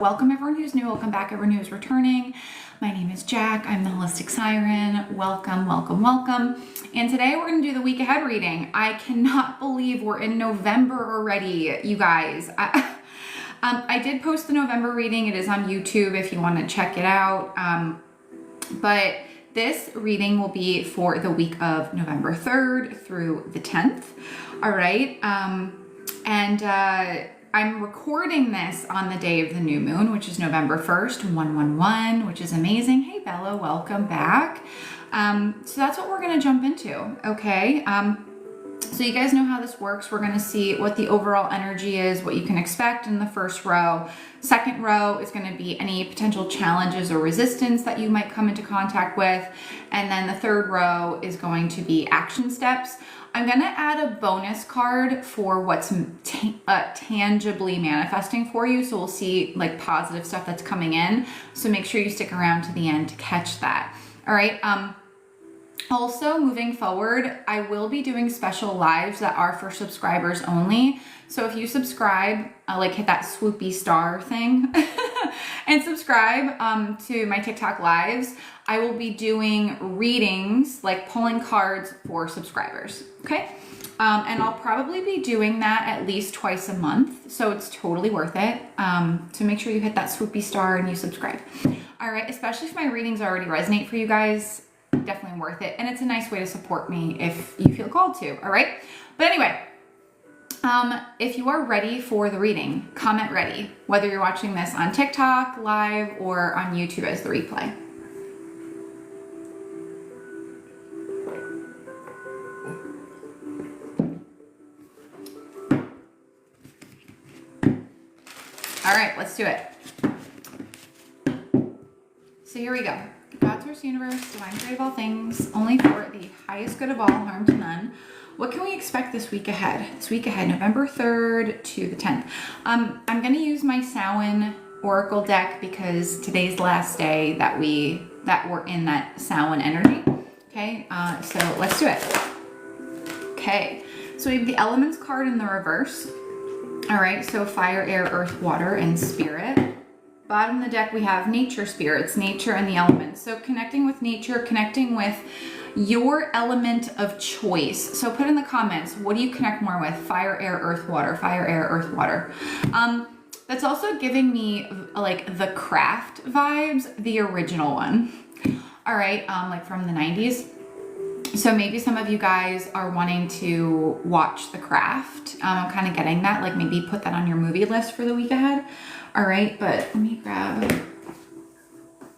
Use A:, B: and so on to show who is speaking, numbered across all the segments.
A: Welcome everyone who's new, welcome back everyone who's returning. My name is Jack, I'm the Holistic Siren. Welcome, welcome, welcome. And today we're gonna do the week ahead reading. I cannot believe we're in November already, you guys. I did post the November reading, it is on YouTube if you wanna check it out. But this reading will be for the week of November 3rd through the 10th, all right? I'm recording this on the day of the new moon, which is November 1st, 111, which is amazing. Hey, Bella, welcome back. So that's what we're going to jump into, okay? So you guys know how this works. We're going to see what the overall energy is, what you can expect in the first row. Second row is going to be any potential challenges or resistance that you might come into contact with. And then the third row is going to be action steps. I'm going to add a bonus card for what's tangibly manifesting for you. So we'll see like positive stuff that's coming in. So make sure you stick around to the end to catch that. All right. Also moving forward, I will be doing special lives that are for subscribers only. So if you subscribe, like hit that swoopy star thing and subscribe to my TikTok lives, I will be doing readings, like pulling cards for subscribers, okay? And I'll probably be doing that at least twice a month, so it's totally worth it. So make sure you hit that swoopy star and you subscribe. All right, especially if my readings already resonate for you guys, definitely worth it. And it's a nice way to support me if you feel called to, all right? But anyway, if you are ready for the reading, comment ready, whether you're watching this on TikTok live or on YouTube as the replay. All right, let's do it. So here we go. God, source, universe, divine creator of all things, only for the highest good of all, harm to none. What can we expect this week ahead? This week ahead, November 3rd to the 10th. I'm going to use my Samhain Oracle deck because today's the last day that we're in that Samhain energy. Okay, so let's do it. Okay, so we have the elements card in the reverse. All right, so fire, air, earth, water, and spirit. Bottom of the deck, we have nature spirits, nature and the elements. So connecting with nature, connecting with your element of choice. So put in the comments, what do you connect more with? Fire, air, earth, water, fire, air, earth, water. That's also giving me like the craft vibes, the original one. All right, like from the 90s. So maybe some of you guys are wanting to watch The Craft. I'm kind of getting that, like maybe put that on your movie list for the week ahead. All right, but let me grab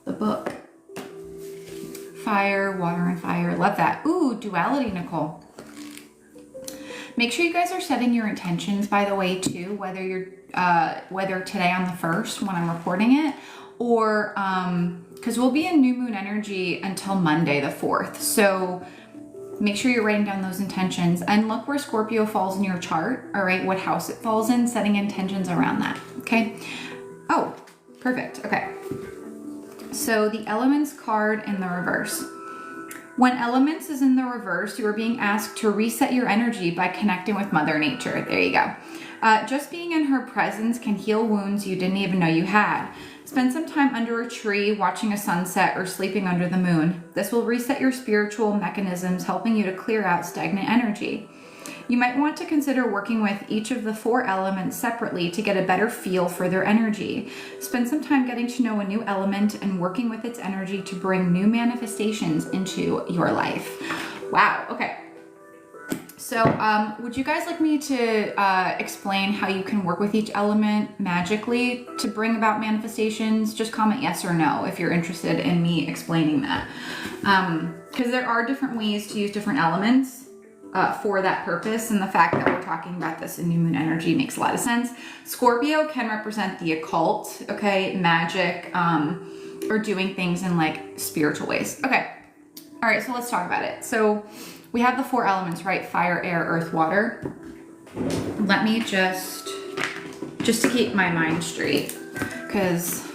A: the book. Fire, water, and fire. Love that. Ooh, duality, Nicole. Make sure you guys are setting your intentions, by the way, too, whether you're, whether today on the 1st when I'm recording it, or, because we'll be in new moon energy until Monday, the 4th. So make sure you're writing down those intentions and look where Scorpio falls in your chart. All right, what house it falls in, setting intentions around that. Okay. Oh, perfect. Okay. So the elements card in the reverse. When elements is in the reverse, you are being asked to reset your energy by connecting with Mother Nature. There you go. Just being in her presence can heal wounds you didn't even know you had. Spend some time under a tree, watching a sunset, or sleeping under the moon. This will reset your spiritual mechanisms, helping you to clear out stagnant energy. You might want to consider working with each of the 4 elements separately to get a better feel for their energy. Spend some time getting to know a new element and working with its energy to bring new manifestations into your life. Wow, okay. So would you guys like me to explain how you can work with each element magically to bring about manifestations? Just comment yes or no if you're interested in me explaining that. Because there are different ways to use different elements for that purpose, and the fact that we're talking about this in new moon energy makes a lot of sense. Scorpio can represent the occult, okay, magic, or doing things in like spiritual ways. Okay, all right, so let's talk about it. So we have the 4 elements, right? Fire, air, earth, water. Let me just to keep my mind straight, because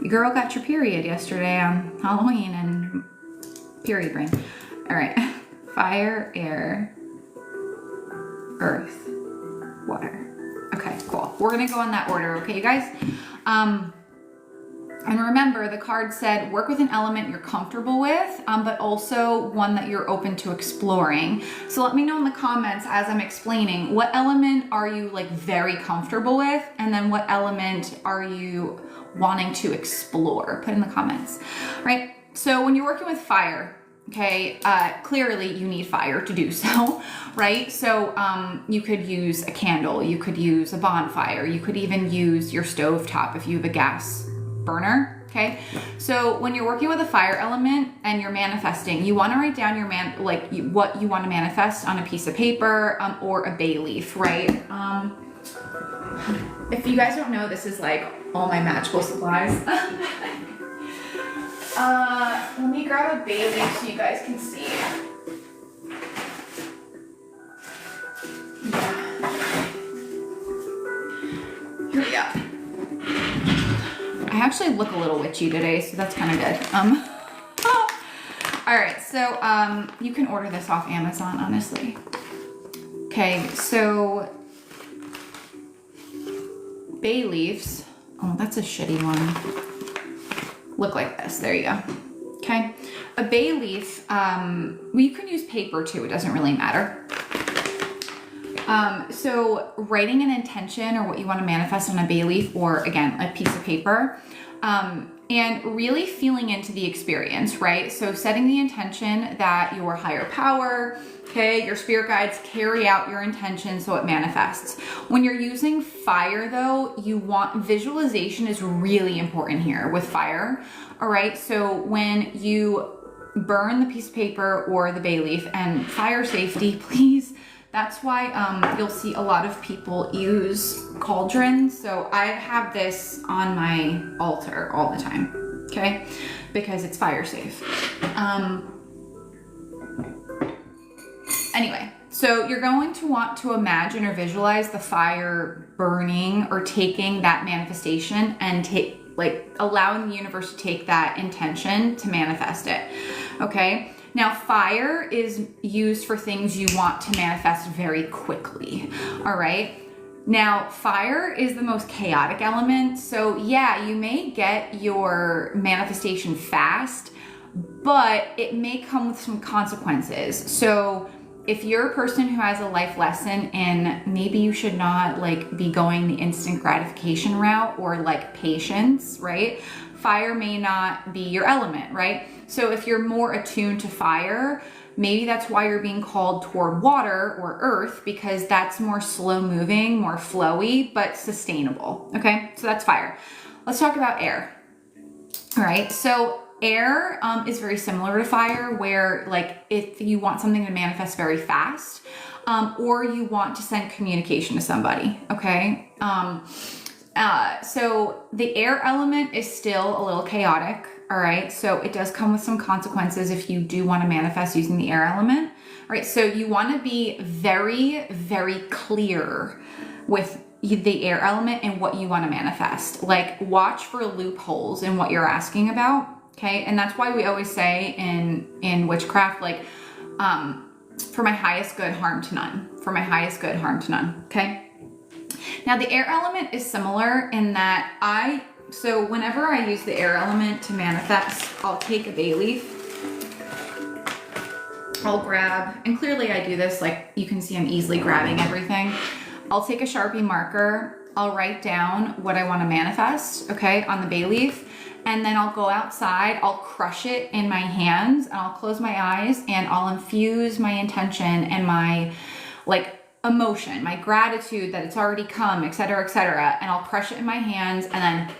A: your girl got your period yesterday on Halloween and period brain. All right. Fire, air, earth, water. Okay, cool. We're gonna go in that order, okay, you guys? And remember, the card said work with an element you're comfortable with, but also one that you're open to exploring. So let me know in the comments as I'm explaining, what element are you like very comfortable with? And then what element are you wanting to explore? Put in the comments, right? So when you're working with fire, okay, clearly you need fire to do so, right? So you could use a candle, you could use a bonfire, you could even use your stove top if you have a gas burner, okay? So when you're working with a fire element and you're manifesting, you want to write down your what you want to manifest on a piece of paper or a bay leaf, right? If you guys don't know, this is like all my magical supplies. Let me grab a bay leaf so you guys can see. Yeah. Here we go. I actually look a little witchy today, so that's kind of good. All right, so you can order this off Amazon, honestly. Okay, so bay leaves. Oh, that's a shitty one. Look like this. There you go. Okay, a bay leaf. Well, you can use paper too. It doesn't really matter. So writing an intention or what you want to manifest on a bay leaf or again, a piece of paper, and really feeling into the experience, right? So setting the intention that your higher power, okay, your spirit guides carry out your intention so it manifests. When you're using fire though, visualization is really important here with fire. All right. So when you burn the piece of paper or the bay leaf, and fire safety, please. That's why you'll see a lot of people use cauldrons. So I have this on my altar all the time, okay? Because it's fire safe. Anyway, so you're going to want to imagine or visualize the fire burning or taking that manifestation and allowing the universe to take that intention to manifest it, okay? Now, fire is used for things you want to manifest very quickly, all right? Now, fire is the most chaotic element, so yeah, you may get your manifestation fast, but it may come with some consequences. So if you're a person who has a life lesson and maybe you should not be going the instant gratification route or patience, right? Fire may not be your element, right? So if you're more attuned to fire, maybe that's why you're being called toward water or earth, because that's more slow moving, more flowy, but sustainable. Okay, so that's fire. Let's talk about air. All right, so air is very similar to fire, where if you want something to manifest very fast, or you want to send communication to somebody, okay? So the air element is still a little chaotic, all right? So it does come with some consequences if you do want to manifest using the air element, all right? So you want to be very, very clear with the air element and what you want to manifest. Watch for loopholes in what you're asking about, okay? And that's why we always say in witchcraft, for my highest good, harm to none. For my highest good, harm to none, okay? Now the air element is similar in that so whenever I use the air element to manifest, I'll take a bay leaf, I'll grab, and clearly I do this, you can see I'm easily grabbing everything. I'll take a Sharpie marker, I'll write down what I want to manifest, okay, on the bay leaf, and then I'll go outside, I'll crush it in my hands, and I'll close my eyes, and I'll infuse my intention and my, emotion, my gratitude that it's already come, etc., and I'll crush it in my hands, and then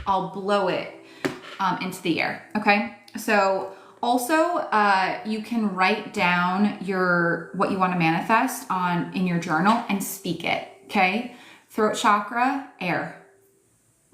A: I'll blow it into the air, okay? So also, you can write down what you want to manifest in your journal and speak it, okay? Throat chakra, air.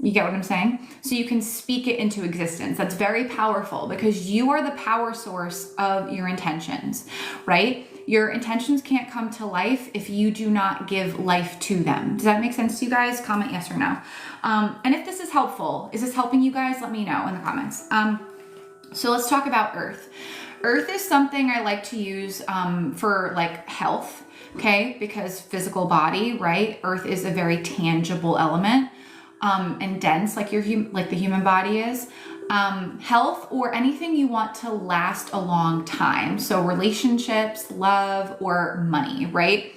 A: You get what I'm saying? So you can speak it into existence. That's very powerful because you are the power source of your intentions, right? Your intentions can't come to life if you do not give life to them. Does that make sense to you guys? Comment yes or no. And if this is helpful, is this helping you guys? Let me know in the comments. So let's talk about earth. Earth is something I like to use for health, okay? Because physical body, right? Earth is a very tangible element. and dense like like the human body is. Health or anything you want to last a long time. So relationships, love, or money, right?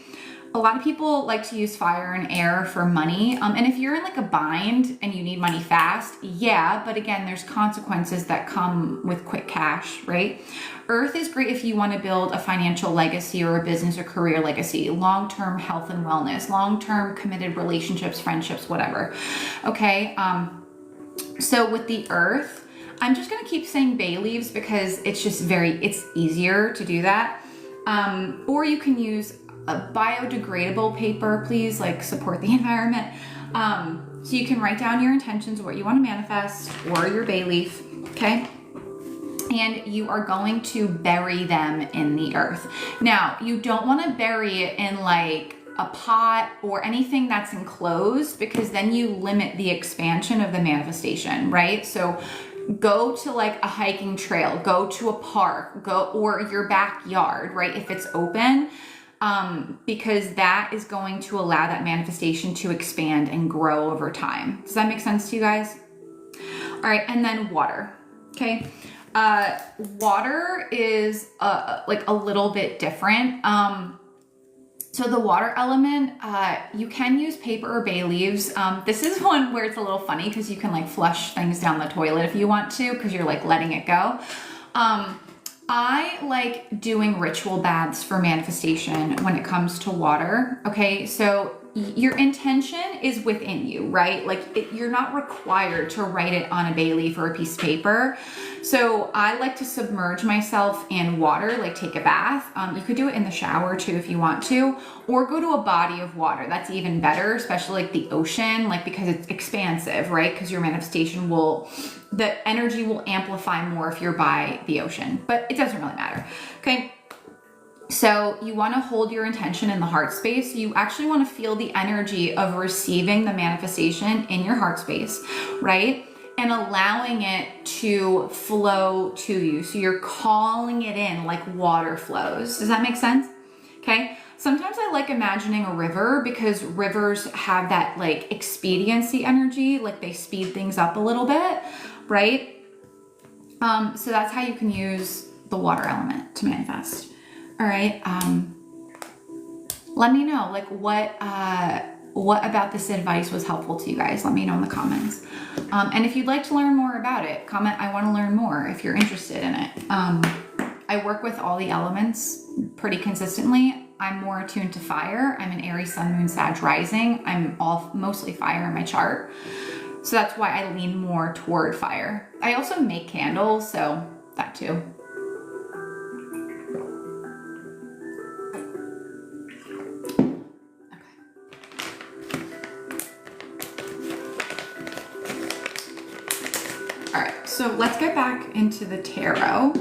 A: A lot of people like to use fire and air for money. And if you're in like a bind and you need money fast, yeah, but again, there's consequences that come with quick cash, right? Earth is great if you want to build a financial legacy or a business or career legacy, long-term health and wellness, long-term committed relationships, friendships, whatever. Okay. So with the earth, I'm just going to keep saying bay leaves because it's just it's easier to do that. Or you can use a biodegradable paper, please, like support the environment. So you can write down your intentions, what you want to manifest, or your bay leaf, okay? And you are going to bury them in the earth. Now, you don't want to bury it in like a pot or anything that's enclosed because then you limit the expansion of the manifestation, right? So go to like a hiking trail, go to a park, or your backyard, right? If it's open, because that is going to allow that manifestation to expand and grow over time. Does that make sense to you guys? All right, and then water, okay? Water is like a little bit different. So the water element, you can use paper or bay leaves. This is one where it's a little funny because you can like flush things down the toilet if you want to, because you're like letting it go. I like doing ritual baths for manifestation when it comes to water. Okay, so your intention is within you, right? Like you're not required to write it on a bay leaf or a piece of paper. So I like to submerge myself in water, like take a bath. You could do it in the shower too if you want to, or go to a body of water. That's even better, especially like the ocean, like because it's expansive, right? Because your manifestation the energy will amplify more if you're by the ocean, but it doesn't really matter, okay? So you want to hold your intention in the heart space. You actually want to feel the energy of receiving the manifestation in your heart space, right? And allowing it to flow to you. So you're calling it in like water flows. Does that make sense? Okay. Sometimes I like imagining a river because rivers have that like expediency energy, like they speed things up a little bit, right? So that's how you can use the water element to manifest. All right. Let me know like what about this advice was helpful to you guys. Let me know in the comments. And if you'd like to learn more about it, comment, I want to learn more if you're interested in it. I work with all the elements pretty consistently. I'm more attuned to fire. I'm an Aries Sun, Moon, Sag rising. I'm mostly fire in my chart. So that's why I lean more toward fire. I also make candles, so that too. So let's get back into the tarot.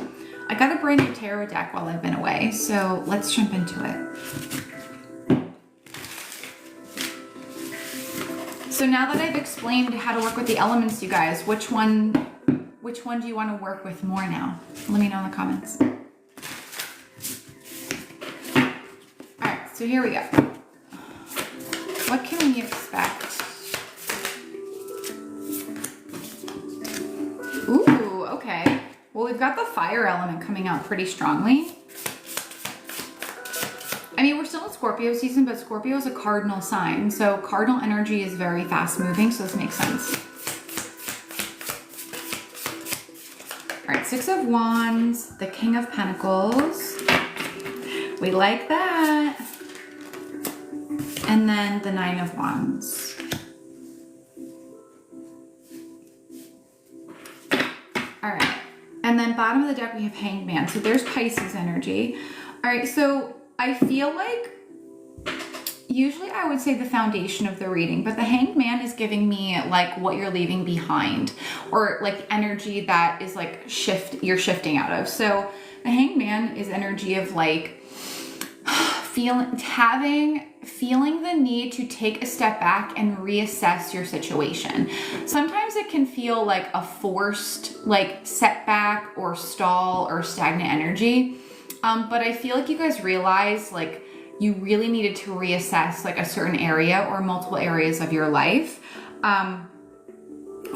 A: I got a brand new tarot deck while I've been away, so let's jump into it. So now that I've explained how to work with the elements, you guys, which one do you want to work with more now? Let me know in the comments. All right, so here we go. What can we expect? Ooh, okay. Well, we've got the fire element coming out pretty strongly. I mean, we're still in Scorpio season, but Scorpio is a cardinal sign. So cardinal energy is very fast moving, so this makes sense. All right, Six of Wands, the King of Pentacles. We like that. And then the Nine of Wands. All right, and then bottom of the deck, we have Hanged Man. So there's Pisces energy. All right, so I feel like usually I would say the foundation of the reading, but the Hanged Man is giving me like what you're leaving behind, or like energy that is like you're shifting out of. So the Hanged Man is energy of like feeling the need to take a step back and reassess your situation. Sometimes it can feel like a forced like setback or stall or stagnant energy. But I feel like you guys realize like you really needed to reassess like a certain area or multiple areas of your life.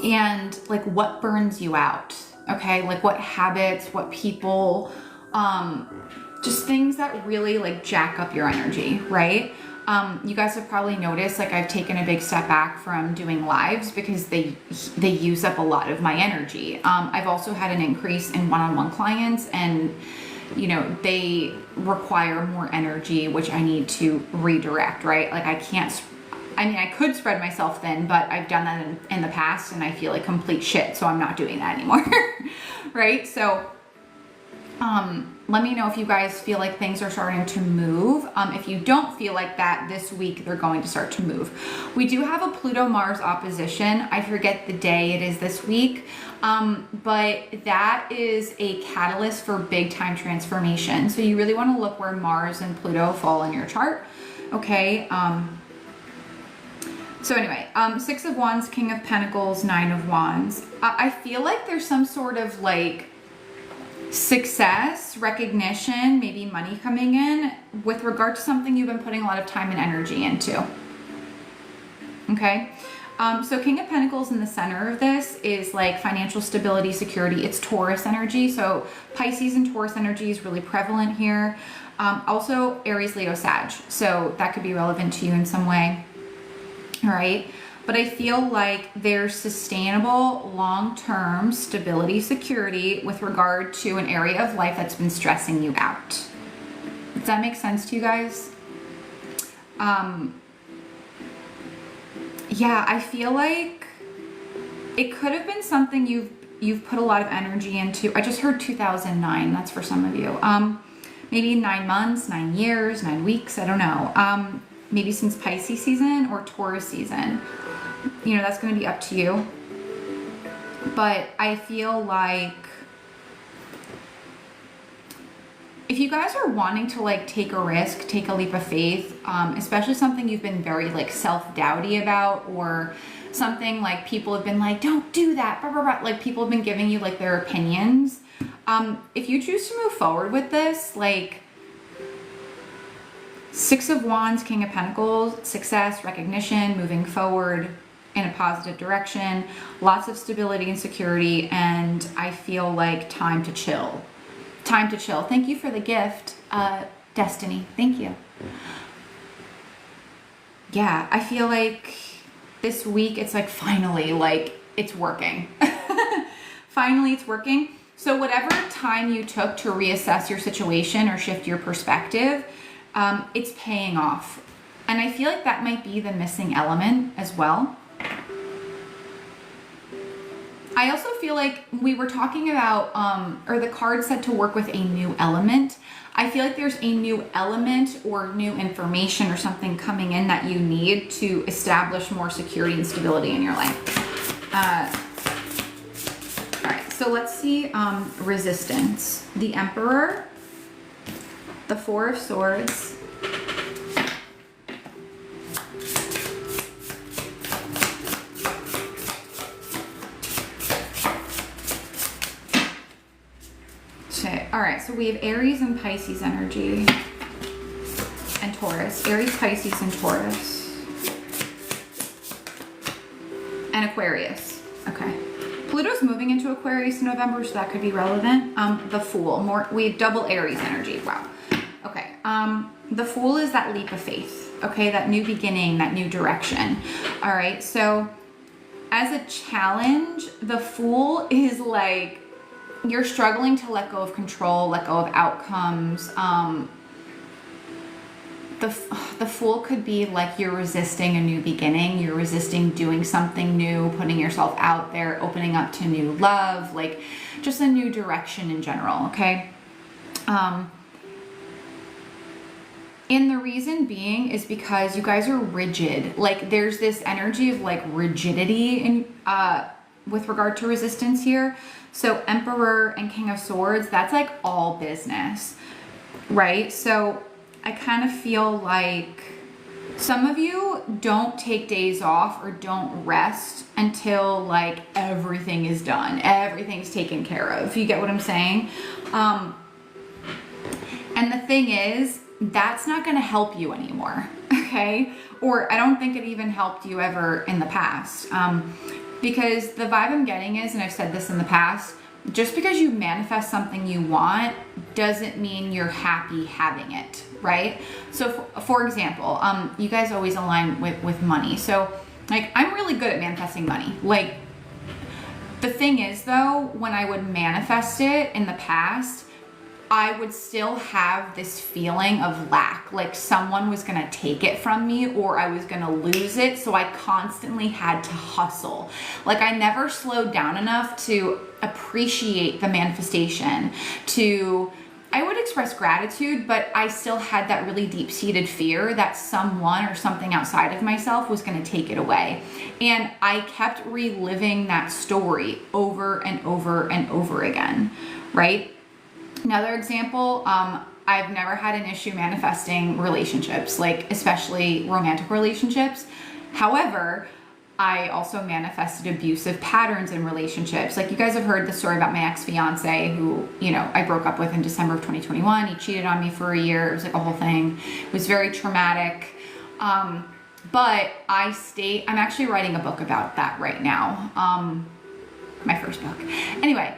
A: and like what burns you out, okay? Like what habits, what people, just things that really like jack up your energy, right? You guys have probably noticed like I've taken a big step back from doing lives because they use up a lot of my energy. I've also had an increase in one-on-one clients, and you know, they require more energy, which I need to redirect, right? Like I could spread myself thin, but I've done that in the past and I feel like complete shit. So I'm not doing that anymore. Right? So, let me know if you guys feel like things are starting to move. If you don't feel like that this week, they're going to start to move. We do have a Pluto-Mars opposition. I forget the day it is this week. But that is a catalyst for big time transformation. So you really want to look where Mars and Pluto fall in your chart. Okay. So anyway, Six of Wands, King of Pentacles, Nine of Wands. I feel like there's some sort of like success, recognition, maybe money coming in with regard to something you've been putting a lot of time and energy into. Okay. So King of Pentacles in the center of this is like financial stability, security. It's Taurus energy. So Pisces and Taurus energy is really prevalent here. Also Aries, Leo, Sag. So that could be relevant to you in some way. All right. But I feel like there's sustainable long-term stability, security with regard to an area of life that's been stressing you out. Does that make sense to you guys? Yeah, I feel like it could have been something you've put a lot of energy into. I just heard 2009. That's for some of you. Maybe 9 months, 9 years, 9 weeks. I don't know. Maybe since Pisces season or Taurus season. You know, that's going to be up to you. But I feel like if you guys are wanting to like take a risk, take a leap of faith, especially something you've been very like self-doubty about, or something like people have been like, don't do that, blah, blah, blah. Like people have been giving you like their opinions. If you choose to move forward with this, like Six of Wands, King of Pentacles, success, recognition, moving forward in a positive direction, lots of stability and security, and I feel like time to chill. Time to chill. Thank you for the gift, Destiny. Thank you. Yeah, I feel like this week it's like finally, like it's working. Finally, it's working. So whatever time you took to reassess your situation or shift your perspective, it's paying off. And I feel like that might be the missing element as well. I also feel like we were talking about, or the card said to work with a new element. I feel like there's a new element or new information or something coming in that you need to establish more security and stability in your life. All right, so let's see resistance. The Emperor, the Four of Swords, all right, so we have Aries and Pisces energy and Taurus. Aries, Pisces, and Taurus. And Aquarius. Okay. Pluto's moving into Aquarius in November, so that could be relevant. The Fool. We have double Aries energy. Wow. Okay. The Fool is that leap of faith. Okay, that new beginning, that new direction. All right, so as a challenge, the Fool is like, you're struggling to let go of control, let go of outcomes. The Fool could be like you're resisting a new beginning. You're resisting doing something new, putting yourself out there, opening up to new love, like just a new direction in general, okay? And the reason being is because you guys are rigid. Like there's this energy of like rigidity in with regard to resistance here. So Emperor and King of Swords, that's like all business, right? So I kind of feel like some of you don't take days off or don't rest until like everything is done. Everything's taken care of. You get what I'm saying? And the thing is, that's not going to help you anymore, okay? Or I don't think it even helped you ever in the past. Because the vibe I'm getting is, and I've said this in the past, just because you manifest something you want doesn't mean you're happy having it, right? So for example, you guys always align with money. So like, I'm really good at manifesting money. Like, the thing is though, when I would manifest it in the past, I would still have this feeling of lack, like someone was gonna take it from me or I was gonna lose it. So I constantly had to hustle. Like, I never slowed down enough to appreciate the manifestation. I would express gratitude, but I still had that really deep-seated fear that someone or something outside of myself was gonna take it away. And I kept reliving that story over and over and over again, right? Another example, I've never had an issue manifesting relationships, like especially romantic relationships. However, I also manifested abusive patterns in relationships. Like, you guys have heard the story about my ex-fiance who, you know, I broke up with in December of 2021. He cheated on me for a year. It was like a whole thing. It was very traumatic. But I'm actually writing a book about that right now. My first book. Anyway,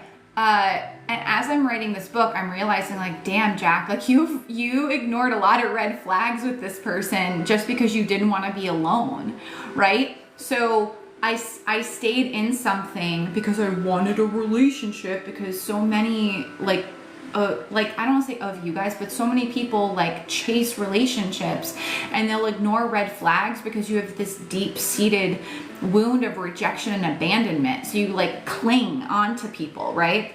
A: and as I'm writing this book, I'm realizing, like, damn, Jack, like you ignored a lot of red flags with this person just because you didn't want to be alone, right? So I stayed in something because I wanted a relationship, because so many, like I don't want to say of you guys, but so many people like chase relationships and they'll ignore red flags because you have this deep-seated wound of rejection and abandonment. So you like cling onto people, right?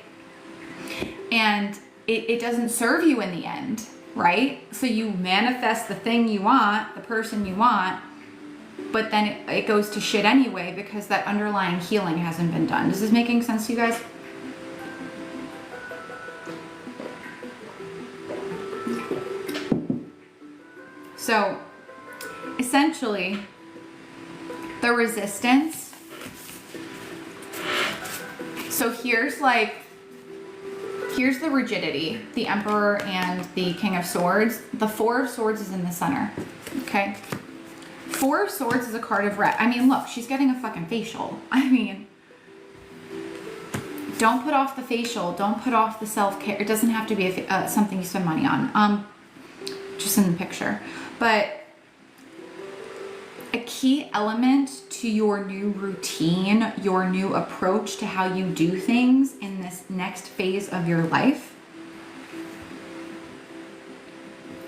A: And it doesn't serve you in the end, right? So you manifest the thing you want, the person you want, but then it goes to shit anyway because that underlying healing hasn't been done. Is this making sense to you guys? So essentially, the resistance. So here's the rigidity, the Emperor and the King of Swords. The Four of Swords is in the center, okay? Four of Swords is a card of I mean, look, she's getting a fucking facial. I mean, don't put off the facial. Don't put off the self-care. It doesn't have to be something you spend money on. Just in the picture. But a key element to your new routine, your new approach to how you do things in this next phase of your life,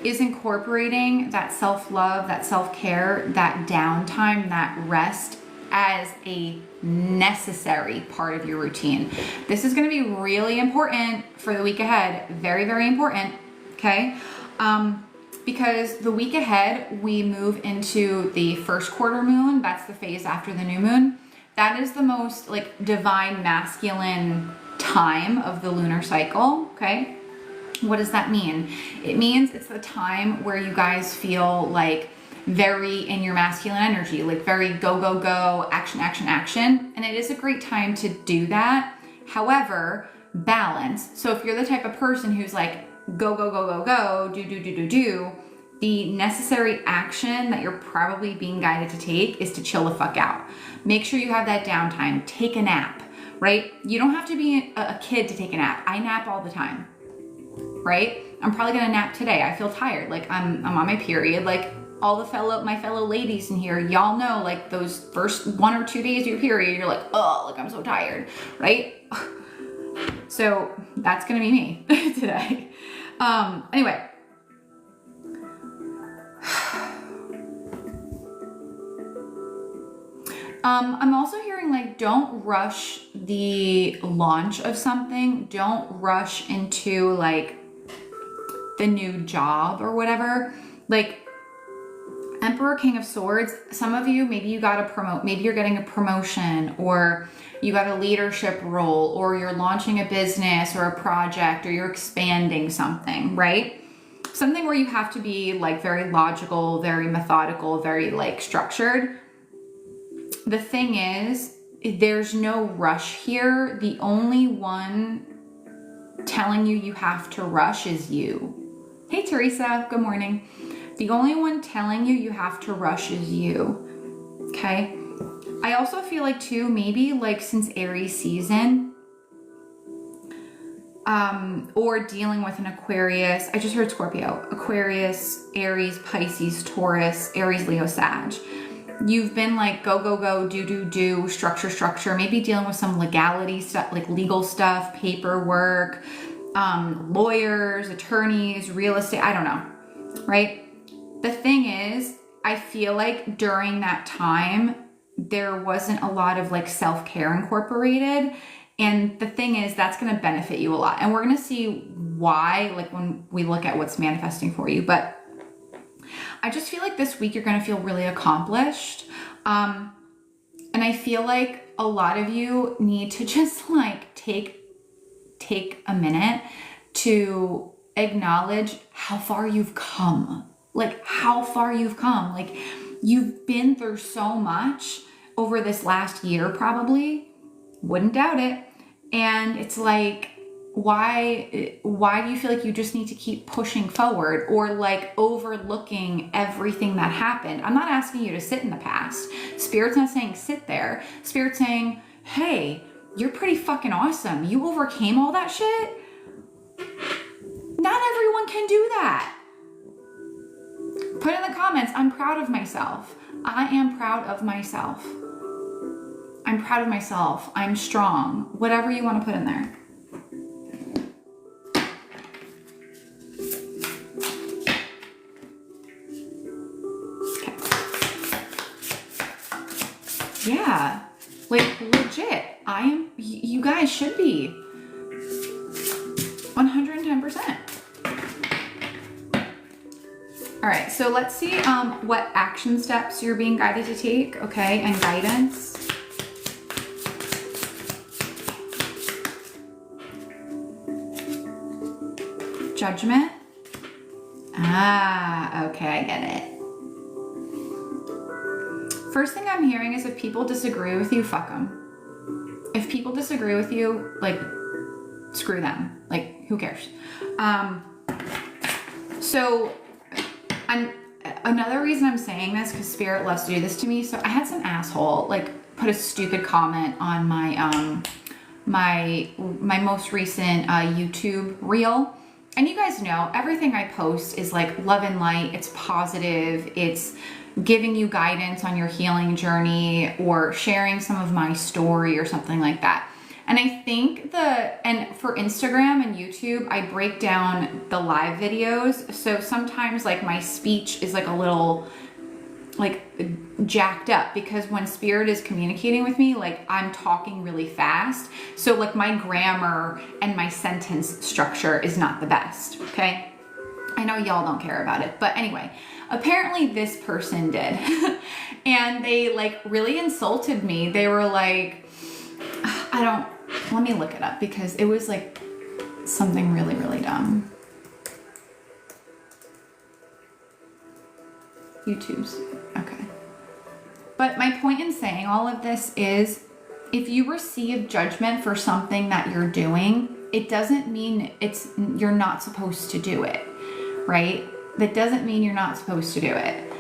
A: is incorporating that self-love, that self-care, that downtime, that rest as a necessary part of your routine. This is going to be really important for the week ahead. Very, very important. Okay. Because the week ahead, we move into the first quarter moon. That's the phase after the new moon. That is the most like divine masculine time of the lunar cycle. Okay. What does that mean? It means it's the time where you guys feel like very in your masculine energy, like very go, go, go, action, action, action. And it is a great time to do that. However, balance. So if you're the type of person who's like, go, go, go, go, go, do, the necessary action that you're probably being guided to take is to chill the fuck out. Make sure you have that downtime. Take a nap, right? You don't have to be a kid to take a nap. I nap all the time, right? I'm probably gonna nap today. I feel tired. Like I'm on my period. Like all my fellow ladies in here, y'all know, like those first 1 or 2 days of your period, you're like, oh, like I'm so tired, right? So that's gonna be me today. Anyway. I'm also hearing like, don't rush the launch of something. Don't rush into like the new job or whatever. Like Emperor, King of Swords, some of you, maybe you got maybe you're getting a promotion, or you got a leadership role, or you're launching a business or a project, or you're expanding something, right? Something where you have to be like very logical, very methodical, very like structured. The thing is, there's no rush here. The only one telling you have to rush is you. Hey, Teresa, good morning. The only one telling you have to rush is you, okay? I also feel like too, maybe like since Aries season, or dealing with an Aquarius, I just heard Scorpio, Aquarius, Aries, Pisces, Taurus, Aries, Leo, Sag. You've been like go, go, go, do, structure, structure, maybe dealing with some legality stuff, like legal stuff, paperwork, lawyers, attorneys, real estate, I don't know, right? The thing is, I feel like during that time, there wasn't a lot of like self-care incorporated. And the thing is, that's going to benefit you a lot. And we're going to see why, like when we look at what's manifesting for you. But I just feel like this week you're going to feel really accomplished. And I feel like a lot of you need to just like take a minute to acknowledge how far you've come. Like how far you've come. Like you've been through so much over this last year, probably. Wouldn't doubt it. And it's like, why do you feel like you just need to keep pushing forward or like overlooking everything that happened? I'm not asking you to sit in the past. Spirit's not saying sit there. Spirit's saying, hey, you're pretty fucking awesome. You overcame all that shit. Not everyone can do that. Put in the comments, I'm proud of myself. I am proud of myself. I'm proud of myself. I'm strong. Whatever you want to put in there. Okay. Yeah. Like legit. You guys should be. 110%. All right, so let's see what action steps you're being guided to take, okay, and guidance. Judgment. Ah, okay, I get it. First thing I'm hearing is if people disagree with you, fuck them. If people disagree with you, like, screw them. Like, who cares? Another reason I'm saying this, because Spirit loves to do this to me. So I had some asshole, like, put a stupid comment on my, my most recent YouTube reel. And you guys know, everything I post is like love and light. It's positive. It's giving you guidance on your healing journey or sharing some of my story or something like that. And I think and for Instagram and YouTube, I break down the live videos. So sometimes like my speech is like a little like jacked up because when Spirit is communicating with me, like I'm talking really fast. So like my grammar and my sentence structure is not the best, okay? I know y'all don't care about it, but anyway, apparently this person did. And they like really insulted me. They were like, let me look it up because it was like something really, really dumb. YouTube's, okay. But my point in saying all of this is if you receive judgment for something that you're doing, it doesn't mean you're not supposed to do it, right? That doesn't mean you're not supposed to do it.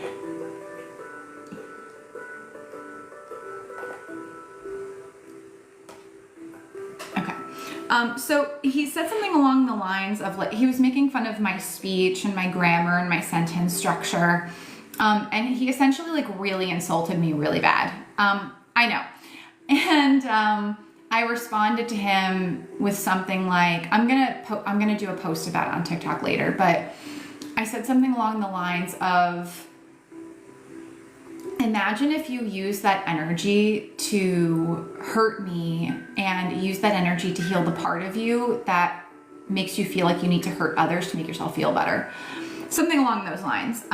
A: So he said something along the lines of like, he was making fun of my speech and my grammar and my sentence structure. And he essentially like really insulted me really bad. I know. And, I responded to him with something like, I'm gonna do a post about it on TikTok later, but I said something along the lines of, imagine if you use that energy to hurt me and use that energy to heal the part of you that makes you feel like you need to hurt others to make yourself feel better. Something along those lines.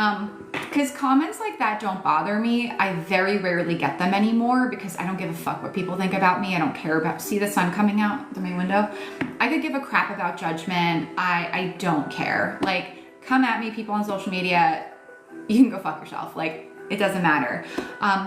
A: Because comments like that don't bother me. I very rarely get them anymore because I don't give a fuck what people think about me. I don't care about, see the sun coming out through my window? I could give a crap about judgment. I don't care. Like, come at me, people on social media. You can go fuck yourself. Like, it doesn't matter.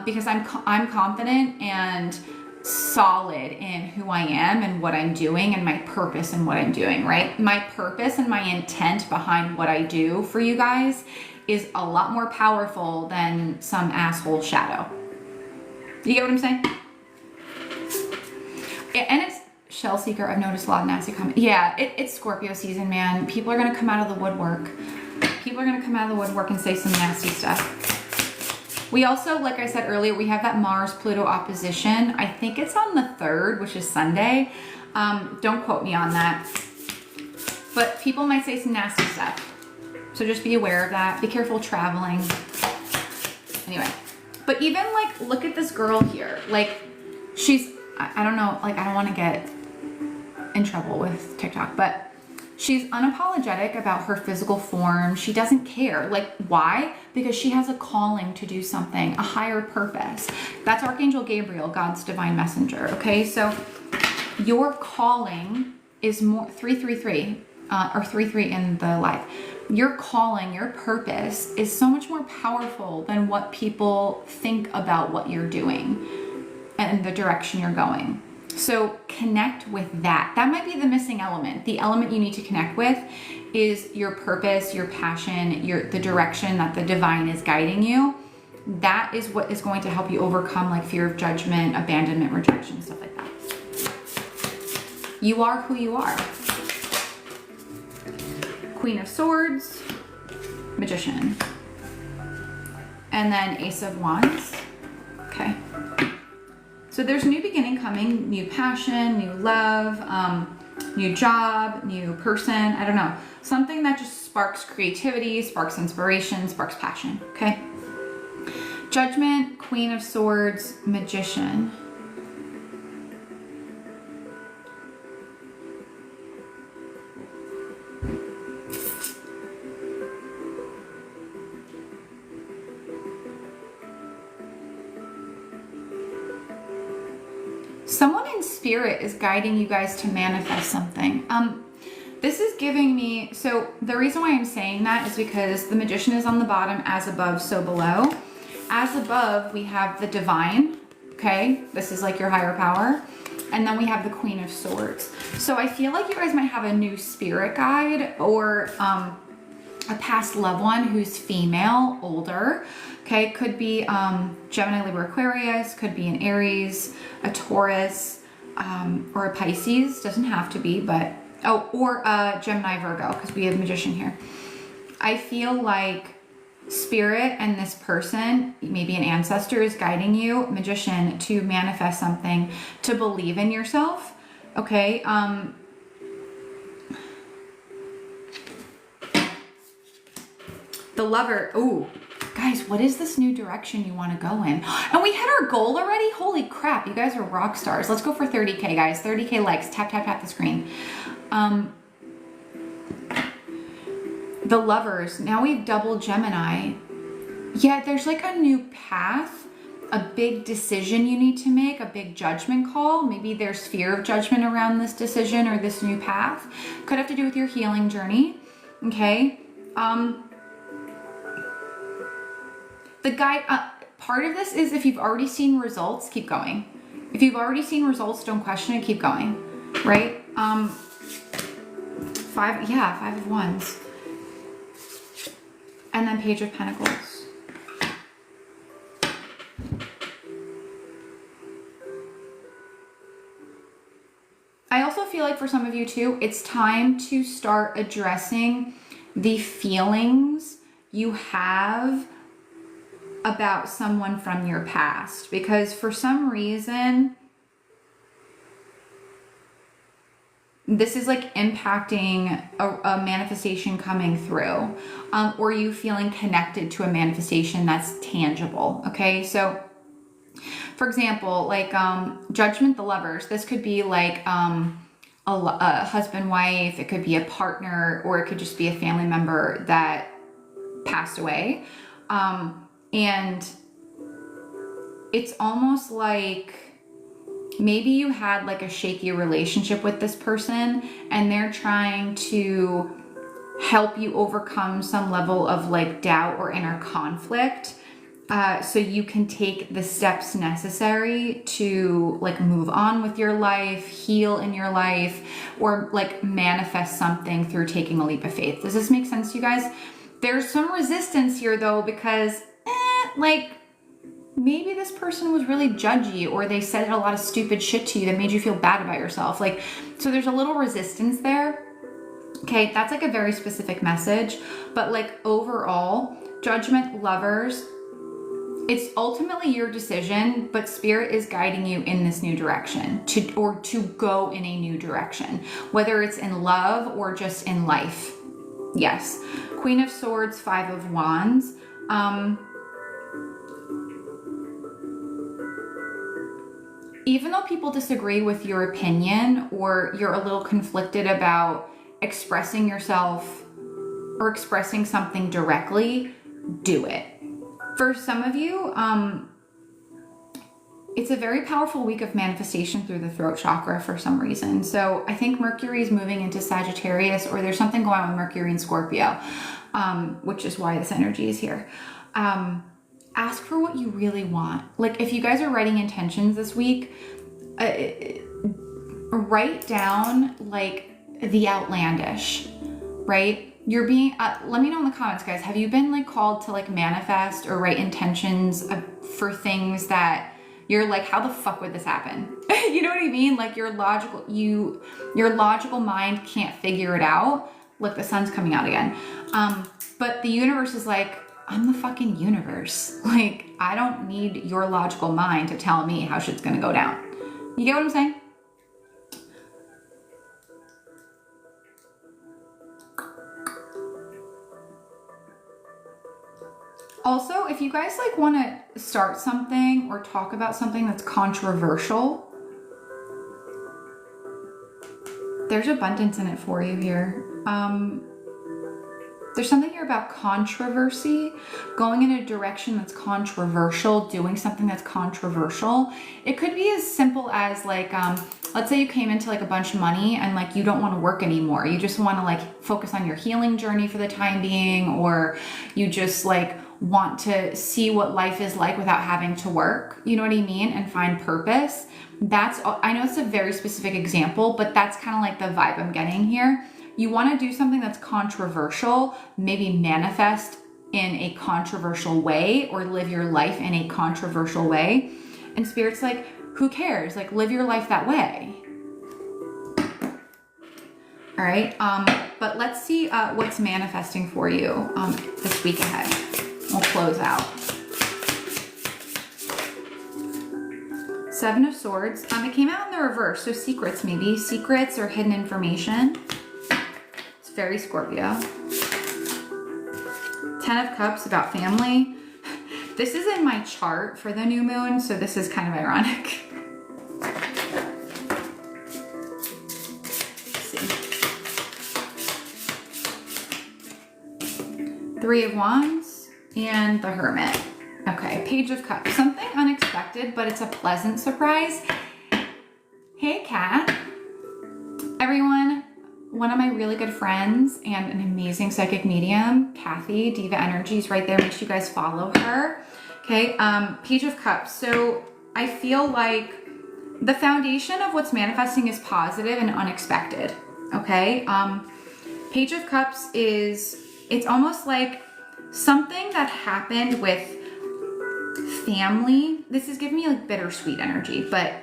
A: Because I'm confident and solid in who I am and what I'm doing and my purpose and what I'm doing, right? My purpose and my intent behind what I do for you guys is a lot more powerful than some asshole shadow. You get what I'm saying? And it's shell seeker. I've noticed a lot of nasty comments. Yeah, it's Scorpio season, man. People are going to come out of the woodwork. People are going to come out of the woodwork and say some nasty stuff. We also, like I said earlier, we have that Mars-Pluto opposition. I think it's on the 3rd, which is Sunday. Don't quote me on that. But people might say some nasty stuff. So just be aware of that. Be careful traveling. Anyway. But even like, look at this girl here. Like, she's, I don't know, like I don't want to get in trouble with TikTok, but she's unapologetic about her physical form. She doesn't care. Like, why? Because she has a calling to do something, a higher purpose. That's Archangel Gabriel, God's divine messenger. Okay, so your calling is more 333 or 33 in the life. Your calling, your purpose is so much more powerful than what people think about what you're doing and the direction you're going. So connect with that. That might be the missing element. The element you need to connect with is your purpose, your passion, the direction that the divine is guiding you. That is what is going to help you overcome like fear of judgment, abandonment, rejection, stuff like that. You are who you are. Queen of Swords, Magician, and then Ace of Wands. Okay. So there's a new beginning coming, new passion, new love, new job, new person, I don't know. Something that just sparks creativity, sparks inspiration, sparks passion, okay? Judgment, Queen of Swords, Magician. Someone in spirit is guiding you guys to manifest something. This is giving me, so the reason why I'm saying that is because the Magician is on the bottom, as above, so below. As above, we have the divine, okay? This is like your higher power. And then we have the Queen of Swords. So I feel like you guys might have a new spirit guide or a past loved one who's female, older. Okay, could be Gemini, Libra, Aquarius, could be an Aries, a Taurus, or a Pisces. Doesn't have to be, but, oh, or a Gemini, Virgo, because we have Magician here. I feel like spirit and this person, maybe an ancestor, is guiding you, Magician, to manifest something, to believe in yourself. Okay, the Lover, ooh. Guys, what is this new direction you want to go in? And we hit our goal already? Holy crap, you guys are rock stars. Let's go for 30K, guys. 30K likes. Tap, tap, tap the screen. The Lovers. Now we've doubled Gemini. Yeah, there's like a new path, a big decision you need to make, a big judgment call. Maybe there's fear of judgment around this decision or this new path. Could have to do with your healing journey. Okay. The guide, part of this is if you've already seen results, keep going. If you've already seen results, don't question it, keep going, right? Five of Wands. And then Page of Pentacles. I also feel like for some of you too, it's time to start addressing the feelings you have about someone from your past, because for some reason this is like impacting a manifestation coming through, or you feeling connected to a manifestation that's tangible. Okay, so for example, like Judgment, the Lovers, this could be like a husband, wife, it could be a partner, or it could just be a family member that passed away. And it's almost like maybe you had like a shaky relationship with this person and they're trying to help you overcome some level of like doubt or inner conflict, so you can take the steps necessary to like move on with your life, heal in your life, or like manifest something through taking a leap of faith. Does this make sense to you guys? There's some resistance here though, because like maybe this person was really judgy, or they said a lot of stupid shit to you that made you feel bad about yourself. Like, so there's a little resistance there. Okay, that's like a very specific message. But like overall, Judgment, Lovers, it's ultimately your decision, but Spirit is guiding you in this new direction to go in a new direction, whether it's in love or just in life. Yes. Queen of Swords, Five of Wands. Even though people disagree with your opinion, or you're a little conflicted about expressing yourself or expressing something directly, do it. For some of you, it's a very powerful week of manifestation through the throat chakra for some reason. So I think Mercury is moving into Sagittarius, or there's something going on with Mercury and Scorpio, which is why this energy is here. Ask for what you really want. Like, if you guys are writing intentions this week, write down like the outlandish, right? You're being, let me know in the comments, guys, have you been like called to like manifest or write intentions for things that you're like, how the fuck would this happen? You know what I mean? Like your logical mind can't figure it out. Look, the sun's coming out again. But the universe is like, I'm the fucking universe. Like, I don't need your logical mind to tell me how shit's gonna go down. You get what I'm saying? Also, if you guys like want to start something or talk about something that's controversial, there's abundance in it for you here. There's something here about controversy, going in a direction that's controversial, doing something that's controversial. It could be as simple as like, let's say you came into like a bunch of money and like you don't want to work anymore. You just want to like focus on your healing journey for the time being, or you just like want to see what life is like without having to work, you know what I mean? And find purpose. I know it's a very specific example, but that's kind of like the vibe I'm getting here. You want to do something that's controversial, maybe manifest in a controversial way, or live your life in a controversial way. And Spirit's like, who cares? Like, live your life that way. All right. But let's see what's manifesting for you this week ahead. We'll close out. Seven of Swords. It came out in the reverse. So secrets, maybe. Secrets or hidden information. Very Scorpio. Ten of Cups, about family. This is in my chart for the new moon, so this is kind of ironic. Let's see. Three of Wands and the Hermit. Okay, Page of Cups. Something unexpected, but it's a pleasant surprise. Hey, Kat. Everyone. One of my really good friends and an amazing psychic medium, Kathy, Diva Energies, right there. Make sure you guys follow her. Okay, Page of Cups. So I feel like the foundation of what's manifesting is positive and unexpected. Okay, Page of Cups it's almost like something that happened with family. This is giving me like bittersweet energy, but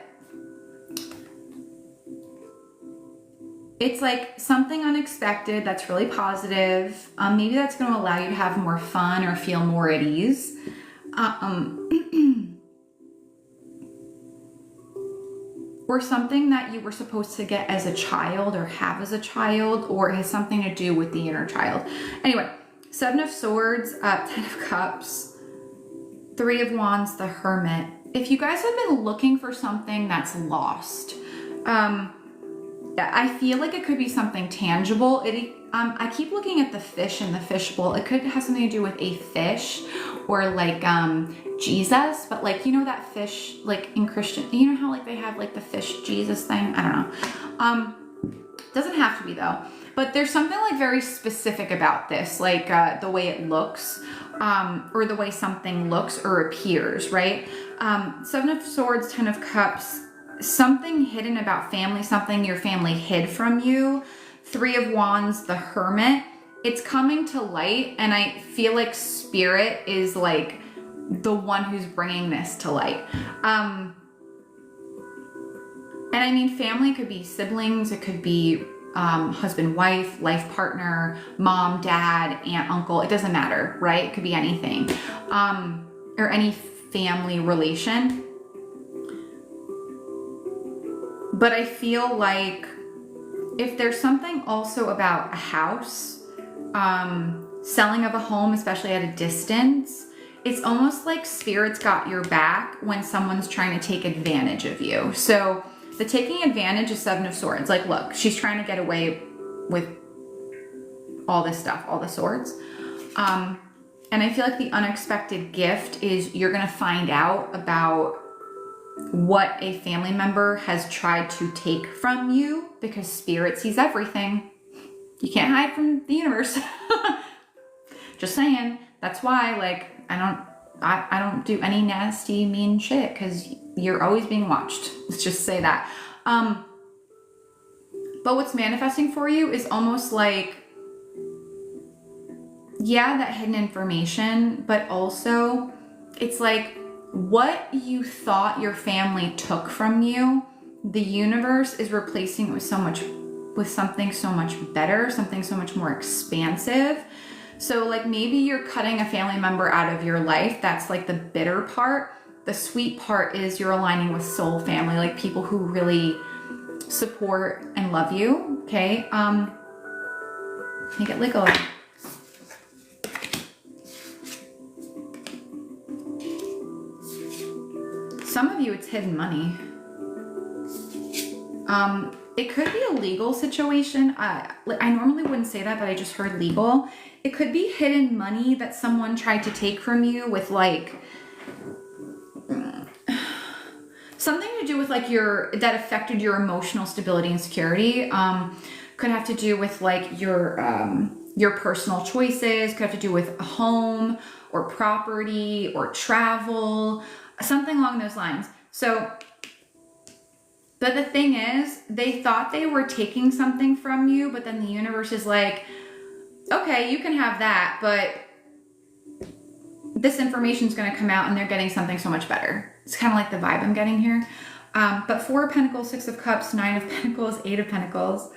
A: it's like something unexpected that's really positive. Maybe that's going to allow you to have more fun or feel more at ease. Or something that you were supposed to get as a child or have as a child, or has something to do with the inner child. Anyway, Seven of Swords, Ten of Cups, Three of Wands, the Hermit. If you guys have been looking for something that's lost, I feel like it could be something tangible. I keep looking at the fish in the fishbowl. It could have something to do with a fish, or like Jesus, but like, you know, that fish, like in Christian, you know how like they have like the fish Jesus thing? I don't know. Doesn't have to be though, but there's something like very specific about this, like the way it looks, or the way something looks or appears, right? Seven of Swords, Ten of Cups. Something hidden about family, something your family hid from you. Three of Wands, the Hermit. It's coming to light, and I feel like Spirit is like the one who's bringing this to light. And I mean, family could be siblings, it could be husband, wife, life partner, mom, dad, aunt, uncle. It doesn't matter, right? It could be anything, or any family relation. But I feel like if there's something also about a house, selling of a home, especially at a distance, it's almost like spirit's got your back when someone's trying to take advantage of you. So the taking advantage is Seven of Swords. Like, look, she's trying to get away with all this stuff, all the swords. And I feel like the unexpected gift is you're going to find out about what a family member has tried to take from you, because spirit sees everything. You can't hide from the universe. Just saying. That's why, like, I don't do any nasty, mean shit, because you're always being watched. Let's just say that. But what's manifesting for you is almost like, yeah, that hidden information, but also it's like what you thought your family took from you, the universe is replacing it with something so much better, something so much more expansive. So like maybe you're cutting a family member out of your life. That's like the bitter part. The sweet part is you're aligning with soul family, like people who really support and love you. Okay. Make it legal. Some of you, it's hidden money. It could be a legal situation. I normally wouldn't say that, but I just heard legal. It could be hidden money that someone tried to take from you with like something to do with like that affected your emotional stability and security. Could have to do with like your personal choices, could have to do with a home or property or travel, something along those lines. So, but the thing is, they thought they were taking something from you, but then the universe is like, okay, you can have that, but this information is going to come out and they're getting something so much better. It's kind of like the vibe I'm getting here. But Four of Pentacles, Six of Cups, Nine of Pentacles, Eight of Pentacles.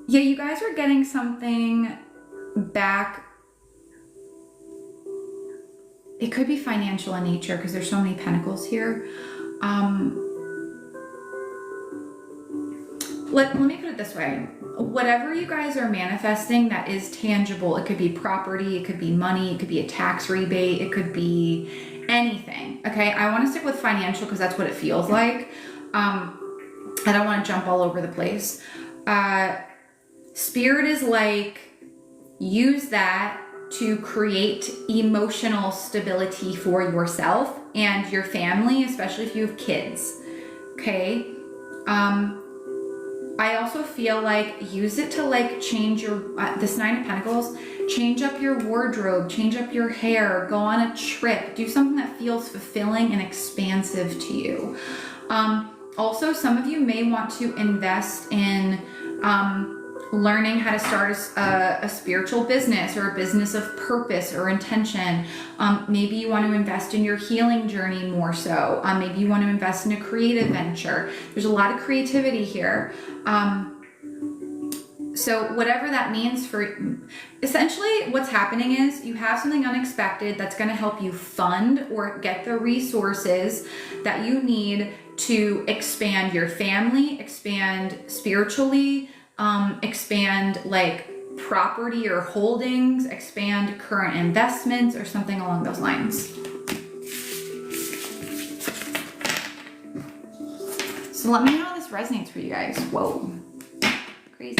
A: Yeah, you guys are getting something back. It could be financial in nature because there's so many pentacles here. Let me put it this way. Whatever you guys are manifesting that is tangible, it could be property, it could be money, it could be a tax rebate, it could be anything. Okay, I want to stick with financial because that's what it feels like. I don't want to jump all over the place. Spirit is like, use that to create emotional stability for yourself and your family, especially if you have kids. Okay. I also feel like use it to like change your, this Nine of Pentacles, change up your wardrobe, change up your hair, go on a trip, do something that feels fulfilling and expansive to you. Also, some of you may want to invest in learning how to start a spiritual business or a business of purpose or intention. Maybe you want to invest in your healing journey more so. Maybe you want to invest in a creative venture. There's a lot of creativity here. So whatever that means for, essentially what's happening is you have something unexpected that's going to help you fund or get the resources that you need to expand your family, expand spiritually, expand like property or holdings, expand current investments or something along those lines. So let me know how this resonates for you guys. Whoa, crazy.